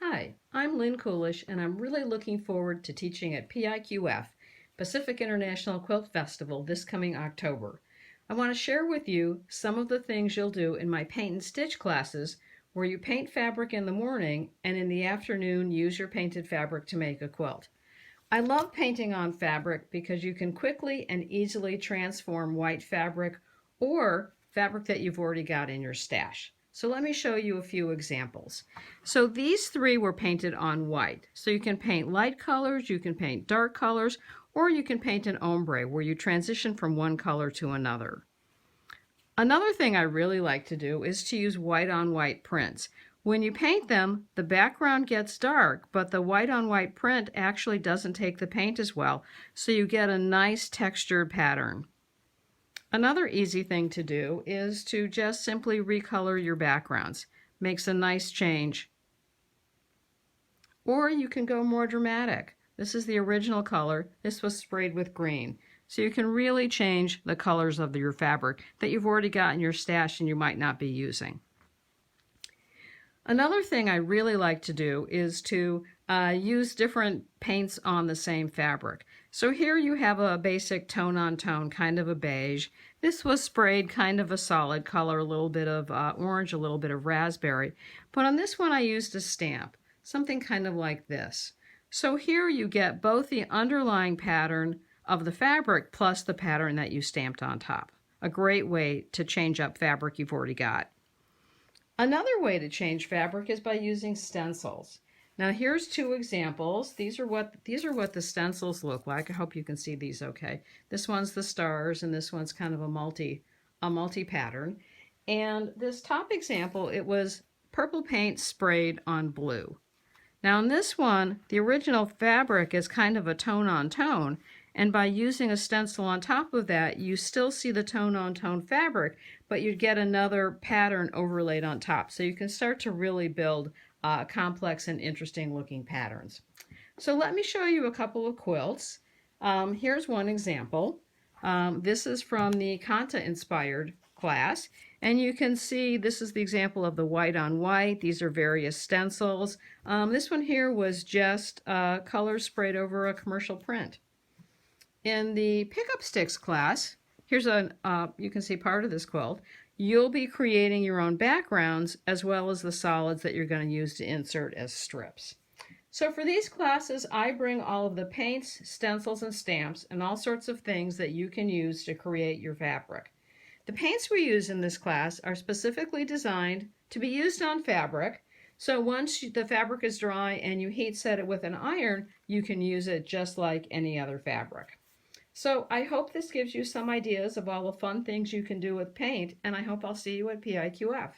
Hi, I'm Lynn Koolish, and I'm really looking forward to teaching at PIQF, Pacific International Quilt Festival, this coming October. I want to share with you some of the things you'll do in my paint and stitch classes, where you paint fabric in the morning and in the afternoon use your painted fabric to make a quilt. I love painting on fabric because you can quickly and easily transform white fabric or fabric that you've already got in your stash. So let me show you a few examples. So these three were painted on white. So you can paint light colors, you can paint dark colors, or you can paint an ombre where you transition from one color to another. Another thing I really like to do is to use white on white prints. When you paint them, the background gets dark, but the white on white print actually doesn't take the paint as well, so you get a nice textured pattern. Another easy thing to do is to just simply recolor your backgrounds. Makes a nice change. Or you can go more dramatic. This is the original color. This was sprayed with green. So you can really change the colors of your fabric that you've already got in your stash and you might not be using. Another thing I really like to do is to use different paints on the same fabric. So here you have a basic tone on tone, kind of a beige. This was sprayed kind of a solid color, a little bit of orange, a little bit of raspberry. But on this one I used a stamp, something kind of like this. So here you get both the underlying pattern of the fabric plus the pattern that you stamped on top. A great way to change up fabric you've already got. Another way to change fabric is by using stencils. Now here's two examples. These are what the stencils look like. I hope you can see these okay. This one's the stars and this one's kind of a multi pattern. And this top example, it was purple paint sprayed on blue. Now in this one, the original fabric is kind of a tone on tone, and by using a stencil on top of that, you still see the tone on tone fabric, but you get another pattern overlaid on top. So you can start to really build complex and interesting looking patterns. So let me show you a couple of quilts. Here's one example. This is from the Kanta inspired class, and you can see this is the example of the white on white. These are various stencils. This one here was just colors sprayed over a commercial print. In the Pick Up Sticks class, here's you can see part of this quilt. You'll be creating your own backgrounds as well as the solids that you're going to use to insert as strips. So for these classes, I bring all of the paints, stencils, and stamps, and all sorts of things that you can use to create your fabric. The paints we use in this class are specifically designed to be used on fabric. So once the fabric is dry and you heat set it with an iron, you can use it just like any other fabric. So I hope this gives you some ideas of all the fun things you can do with paint, and I hope I'll see you at PIQF.